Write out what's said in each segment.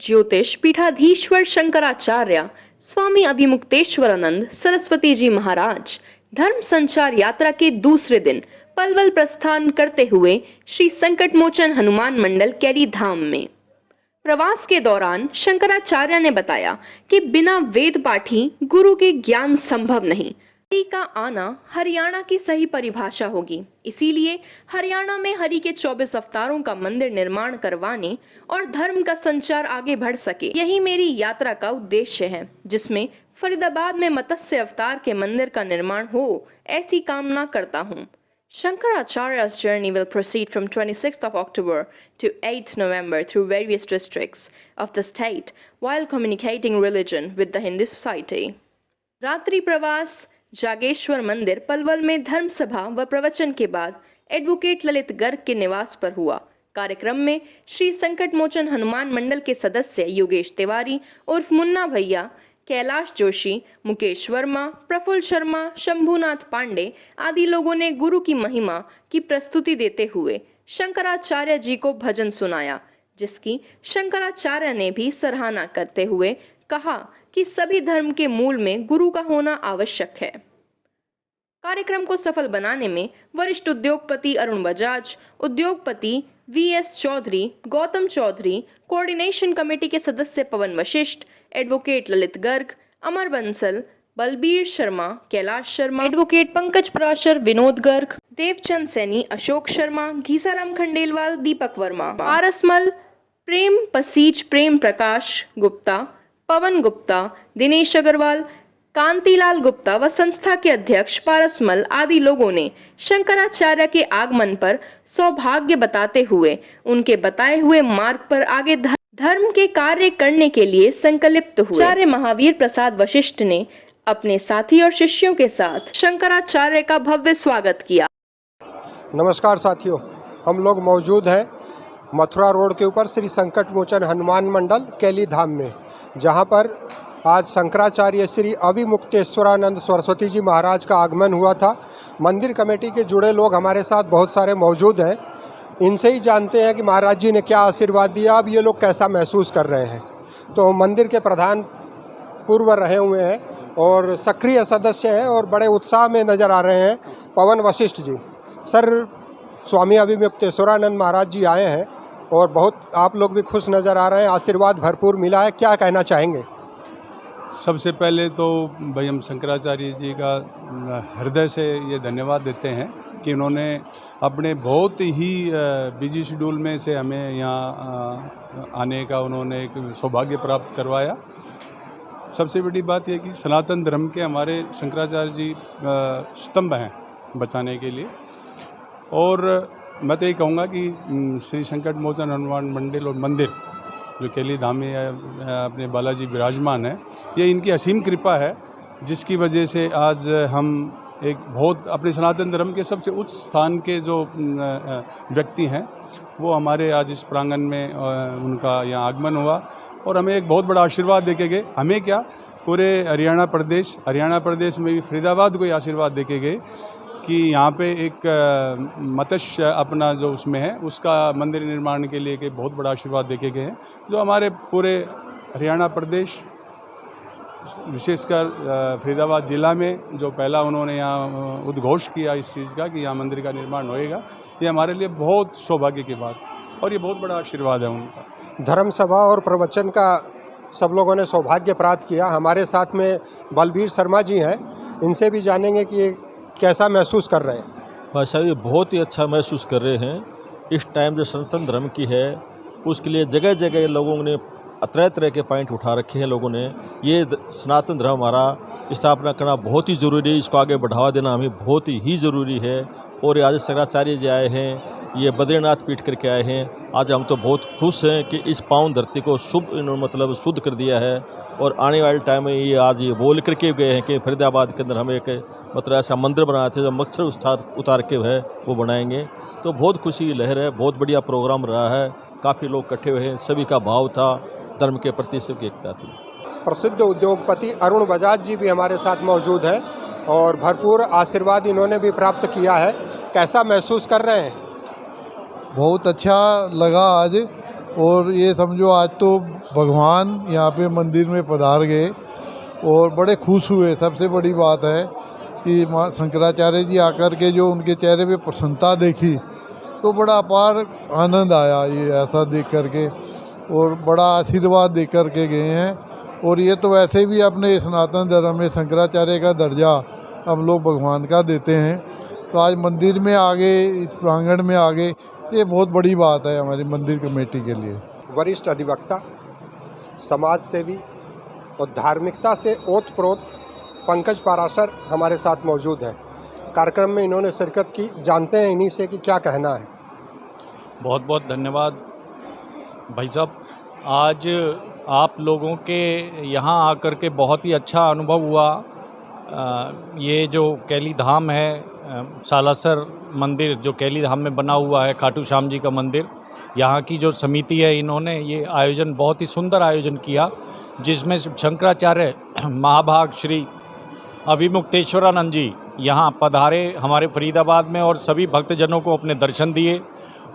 ज्योतिष पीठाधीश्वर शंकराचार्य स्वामी अभिमुक्तेश्वरानंद सरस्वती जी महाराज धर्म संचार यात्रा के दूसरे दिन पलवल प्रस्थान करते हुए श्री संकटमोचन हनुमान मंडल कैली धाम में। प्रवास के दौरान शंकराचार्य ने बताया कि बिना वेद पाठी गुरु के ज्ञान संभव नहीं। हरि का आना हरियाणा की सही परिभाषा होगी, इसीलिए हरियाणा में हरि के 24 अवतारों का मंदिर निर्माण करवाने और धर्म का संचार आगे बढ़ सके, यही मेरी यात्रा का उद्देश्य है, जिसमें फरीदाबाद में मत्स्य अवतार के मंदिर का निर्माण हो, ऐसी कामना करता हूँ। Shankaracharya's journey will proceed from 26th of October to 8th November through various districts of the state while communicating religion with the Hindu society. रात्रि प्रवास जागेश्वर मंदिर पलवल में धर्म सभा व प्रवचन के बाद एडवोकेट ललित गर्ग के निवास पर हुआ। कार्यक्रम में श्री संकटमोचन हनुमान मंडल के सदस्य योगेश तिवारी उर्फ मुन्ना भैया, कैलाश जोशी, मुकेश वर्मा, प्रफुल्ल शर्मा, शंभुनाथ पांडे आदि लोगों ने गुरु की महिमा की प्रस्तुति देते हुए शंकराचार्य जी को भजन सुनाया, जिसकी शंकराचार्य ने भी सराहना करते हुए कहा कि सभी धर्म के मूल में गुरु का होना आवश्यक है। कार्यक्रम को सफल बनाने में वरिष्ठ उद्योगपति अरुण बजाज, उद्योगपति VS Chaudhary, Gautam Chaudhary, coordination committee के सदस्य पवन वशिष्ठ, एडवोकेट ललित गर्ग, अमर बंसल, बलबीर शर्मा, कैलाश शर्मा, एडवोकेट पंकज पराशर, विनोद गर्ग, देवचंद सैनी, अशोक शर्मा, घीसाराम खंडेलवाल, दीपक वर्मा, पारसमल, प्रेम पसीज, प्रेम प्रकाश गुप्ता, पवन गुप्ता, दिनेश अग्रवाल, कांतिलाल गुप्ता व संस्था के अध्यक्ष पारसमल आदि लोगों ने शंकराचार्य के आगमन पर सौभाग्य बताते हुए उनके बताए हुए मार्ग पर आगे धर्म के कार्य करने के लिए संकल्पित हुए। आचार्य महावीर प्रसाद वशिष्ठ ने अपने साथी और शिष्यों के साथ शंकराचार्य का भव्य स्वागत किया। नमस्कार साथियों, हम लोग मौजूद हैं मथुरा रोड के ऊपर श्री संकटमोचन हनुमान मंडल कैली धाम में, जहां पर आज शंकराचार्य श्री अभिमुक्तेश्वरानंद सरस्वती जी महाराज का आगमन हुआ था। मंदिर कमेटी के जुड़े लोग हमारे साथ बहुत सारे मौजूद हैं। इनसे ही जानते हैं कि महाराज जी ने क्या आशीर्वाद दिया, अब ये लोग कैसा महसूस कर रहे हैं। तो मंदिर के प्रधान पूर्व रहे हुए हैं और सक्रिय सदस्य हैं और बड़े उत्साह में नज़र आ रहे हैं पवन वशिष्ठ जी। सर, स्वामी अभिमुक्तेश्वरानंद महाराज जी आए हैं और बहुत आप लोग भी खुश नज़र आ रहे हैं, आशीर्वाद भरपूर मिला है, क्या कहना चाहेंगे? सबसे पहले तो भाई हम शंकराचार्य जी का हृदय से ये धन्यवाद देते हैं कि उन्होंने अपने बहुत ही बिजी शेड्यूल में से हमें यहाँ आने का उन्होंने एक सौभाग्य प्राप्त करवाया। सबसे बड़ी बात यह कि सनातन धर्म के हमारे शंकराचार्य जी स्तंभ हैं बचाने के लिए। और मैं तो ये कहूँगा कि श्री संकटमोचन हनुमान मंडल और मंदिर जो कैली धाम में अपने बालाजी विराजमान है, ये इनकी असीम कृपा है, जिसकी वजह से आज हम एक बहुत अपने सनातन धर्म के सबसे उच्च स्थान के जो व्यक्ति हैं वो हमारे आज इस प्रांगण में उनका यहाँ आगमन हुआ और हमें एक बहुत बड़ा आशीर्वाद देके गए। हमें क्या, पूरे हरियाणा प्रदेश में भी फरीदाबाद को ये आशीर्वाद देके गए कि यहाँ पे एक मत्स्य अपना जो उसमें है उसका मंदिर निर्माण के लिए के बहुत बड़ा आशीर्वाद देके गए हैं, जो हमारे पूरे हरियाणा प्रदेश विशेषकर फरीदाबाद ज़िला में जो पहला उन्होंने यहाँ उद्घोष किया इस चीज़ का कि यहाँ मंदिर का निर्माण होएगा, ये हमारे लिए बहुत सौभाग्य की बात है और ये बहुत बड़ा आशीर्वाद है उनका। धर्म सभा और प्रवचन का सब लोगों ने सौभाग्य प्राप्त किया। हमारे साथ में बलबीर शर्मा जी हैं, इनसे भी जानेंगे कि कैसा महसूस कर रहे हैं। भाई साहब, ये बहुत ही अच्छा महसूस कर रहे हैं। इस टाइम जो सनातन धर्म की है उसके लिए जगह जगह लोगों ने तरह तरह के पॉइंट उठा रखे हैं। लोगों ने ये सनातन धर्म हमारा स्थापना करना बहुत ही ज़रूरी है, इसको आगे बढ़ावा देना हमें बहुत ही ज़रूरी है। और आज शंकराचार्य जी आए हैं, ये बद्रीनाथ पीठ करके आए हैं। आज हम तो बहुत खुश हैं कि इस पावन धरती को मतलब शुद्ध कर दिया है। और आने वाले टाइम में ये आज ये बोल करके गए हैं कि फरीदाबाद के अंदर हम एक मतलब ऐसा मंदिर बनाए थे जो मच्छर उतार के है वो बनाएंगे। तो बहुत खुशी की लहर है, बहुत बढ़िया प्रोग्राम रहा है, काफ़ी लोग इकट्ठे हुए हैं, सभी का भाव था, धर्म के प्रति सबकी एकता थी। प्रसिद्ध उद्योगपति अरुण बजाज जी भी हमारे साथ मौजूद हैं और भरपूर आशीर्वाद इन्होंने भी प्राप्त किया है। कैसा महसूस कर रहे हैं? बहुत अच्छा लगा आज और ये समझो आज तो भगवान यहाँ पे मंदिर में पधार गए और बड़े खुश हुए। सबसे बड़ी बात है कि माँ शंकराचार्य जी आकर के जो उनके चेहरे पे प्रसन्नता देखी तो बड़ा अपार आनंद आया ये ऐसा देख करके, और बड़ा आशीर्वाद दे कर के गए हैं। और ये तो वैसे भी अपने सनातन धर्म में शंकराचार्य का दर्जा हम लोग भगवान का देते हैं। तो आज मंदिर में आगे, इस प्रांगण में आगे, ये बहुत बड़ी बात है हमारी मंदिर कमेटी के लिए। वरिष्ठ अधिवक्ता, समाज सेवी और धार्मिकता से ओतप्रोत पंकज पाराशर हमारे साथ मौजूद हैं। कार्यक्रम में इन्होंने शिरकत की, जानते हैं इन्हीं से कि क्या कहना है। बहुत बहुत धन्यवाद भाई साहब। आज आप लोगों के यहाँ आकर के बहुत ही अच्छा अनुभव हुआ। ये जो कैली धाम है, सालासर मंदिर जो कैली धाम में बना हुआ है, खाटू श्याम जी का मंदिर, यहाँ की जो समिति है इन्होंने ये आयोजन बहुत ही सुंदर आयोजन किया, जिसमें शंकराचार्य महाभाग श्री अभिमुक्तेश्वरानंद जी यहाँ पधारे हमारे फरीदाबाद में और सभी भक्तजनों को अपने दर्शन दिए।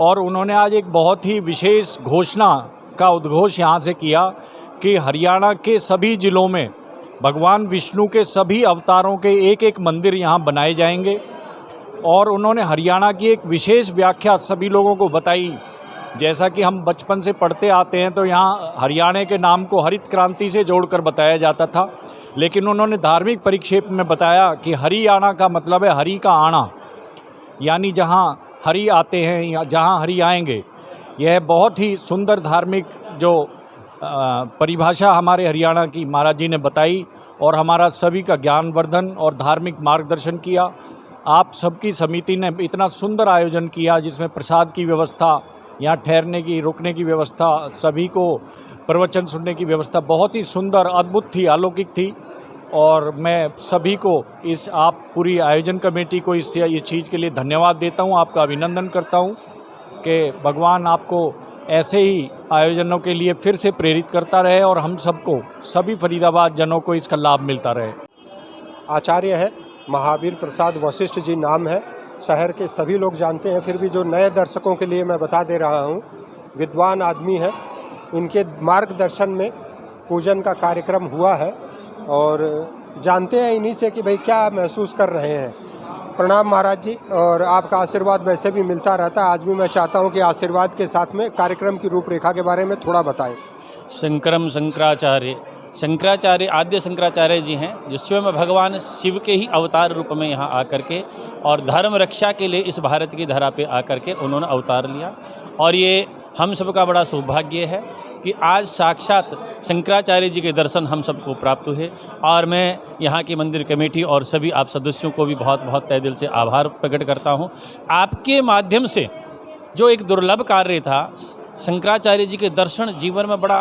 और उन्होंने आज एक बहुत ही विशेष घोषणा का उद्घोष यहाँ से किया कि हरियाणा के सभी ज़िलों में भगवान विष्णु के सभी अवतारों के एक एक मंदिर यहाँ बनाए जाएंगे। और उन्होंने हरियाणा की एक विशेष व्याख्या सभी लोगों को बताई। जैसा कि हम बचपन से पढ़ते आते हैं तो यहाँ हरियाणा के नाम को हरित क्रांति से जोड़कर बताया जाता था, लेकिन उन्होंने धार्मिक परिक्षेप में बताया कि हरियाणा का मतलब है हरि का आना, यानी जहाँ हरि आते हैं या जहाँ हरि आएंगे। यह बहुत ही सुंदर धार्मिक जो परिभाषा हमारे हरियाणा की महाराज जी ने बताई और हमारा सभी का ज्ञानवर्धन और धार्मिक मार्गदर्शन किया। आप सबकी समिति ने इतना सुंदर आयोजन किया जिसमें प्रसाद की व्यवस्था, यहाँ ठहरने की, रुकने की व्यवस्था, सभी को प्रवचन सुनने की व्यवस्था बहुत ही सुंदर, अद्भुत थी, अलौकिक थी। और मैं सभी को इस आप पूरी आयोजन कमेटी को इस चीज़ के लिए धन्यवाद देता हूँ, आपका अभिनंदन करता हूँ कि भगवान आपको ऐसे ही आयोजनों के लिए फिर से प्रेरित करता रहे और हम सबको, सभी फरीदाबाद जनों को इसका लाभ मिलता रहे। आचार्य है महावीर प्रसाद वशिष्ठ जी नाम है, शहर के सभी लोग जानते हैं, फिर भी जो नए दर्शकों के लिए मैं बता दे रहा हूँ। विद्वान आदमी है, इनके मार्गदर्शन में पूजन का कार्यक्रम हुआ है और जानते हैं इन्हीं से कि भाई क्या महसूस कर रहे हैं। प्रणाम महाराज जी, और आपका आशीर्वाद वैसे भी मिलता रहता है। आज भी मैं चाहता हूं कि आशीर्वाद के साथ में कार्यक्रम की रूपरेखा के बारे में थोड़ा बताएं। शंकरम शंकराचार्य आद्य शंकराचार्य जी हैं, जो स्वयं भगवान शिव के ही अवतार रूप में यहाँ आकर के और धर्म रक्षा के लिए इस भारत की धरा पे आकर के उन्होंने अवतार लिया। और ये हम सबका बड़ा सौभाग्य है कि आज साक्षात शंकराचार्य जी के दर्शन हम सबको प्राप्त हुए। और मैं यहाँ की मंदिर कमेटी और सभी आप सदस्यों को भी बहुत बहुत तहे दिल से आभार प्रकट करता हूँ। आपके माध्यम से जो एक दुर्लभ कार्य था, शंकराचार्य जी के दर्शन जीवन में बड़ा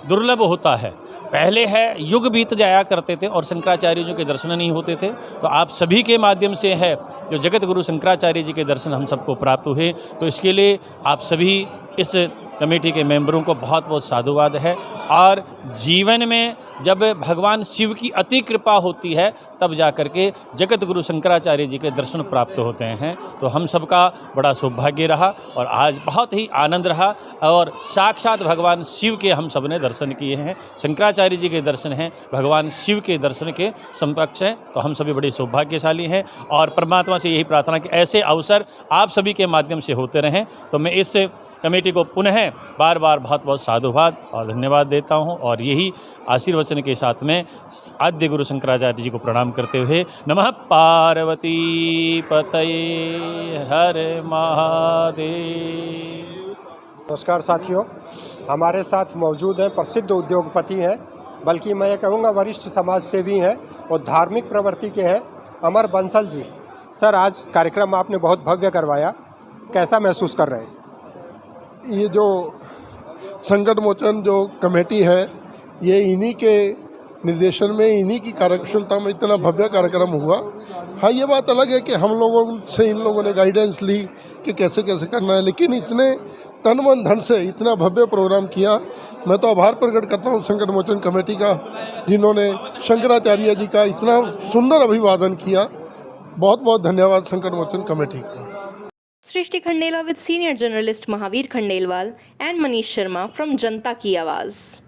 दुर्लभ होता है। पहले है युग बीत जाया करते थे और शंकराचार्य जी के दर्शन नहीं होते थे, तो आप सभी के माध्यम से है जो जगत गुरु शंकराचार्य जी के दर्शन हम सबको प्राप्त हुए। तो इसके लिए आप सभी इस कमेटी के मेंबरों को बहुत बहुत साधुवाद है। और जीवन में जब भगवान शिव की अति कृपा होती है तब जा कर के जगत गुरु शंकराचार्य जी के दर्शन प्राप्त होते हैं। तो हम सबका बड़ा सौभाग्य रहा और आज बहुत ही आनंद रहा और साक्षात भगवान शिव के हम सब ने दर्शन किए हैं। शंकराचार्य जी के दर्शन हैं, भगवान शिव के दर्शन के समकक्ष हैं। तो हम सभी बड़े सौभाग्यशाली हैं और परमात्मा से यही प्रार्थना कि ऐसे अवसर आप सभी के माध्यम से होते रहें। तो मैं इस कमेटी को पुनः बार बार बहुत बहुत साधुवाद और धन्यवाद देता हूं और यही आशीर्वचन के साथ में आद्य गुरु शंकराचार्य जी को प्रणाम करते हुए नमः पार्वती पतये हर महादेव। नमस्कार साथियों, हमारे साथ मौजूद हैं प्रसिद्ध उद्योगपति हैं, बल्कि मैं ये कहूँगा वरिष्ठ समाज सेवी हैं और धार्मिक प्रवृत्ति के हैं, अमर बंसल जी। सर, आज कार्यक्रम आपने बहुत भव्य करवाया, कैसा महसूस कर रहे हैं? ये जो संकट मोचन जो कमेटी है, ये इन्हीं के निर्देशन में, इन्हीं की कार्यकुशलता में इतना भव्य कार्यक्रम हुआ। हाँ, ये बात अलग है कि हम लोगों से इन लोगों ने गाइडेंस ली कि कैसे कैसे करना है, लेकिन इतने तन मन धन से इतना भव्य प्रोग्राम किया। मैं तो आभार प्रकट करता हूँ संकट मोचन कमेटी का, जिन्होंने शंकराचार्य जी का इतना सुंदर अभिवादन किया। बहुत बहुत धन्यवाद संकट मोचन कमेटी का। Srishti Khandela with senior journalist Mahavir Khandelwal and Manish Sharma from Janta Ki Awaaz.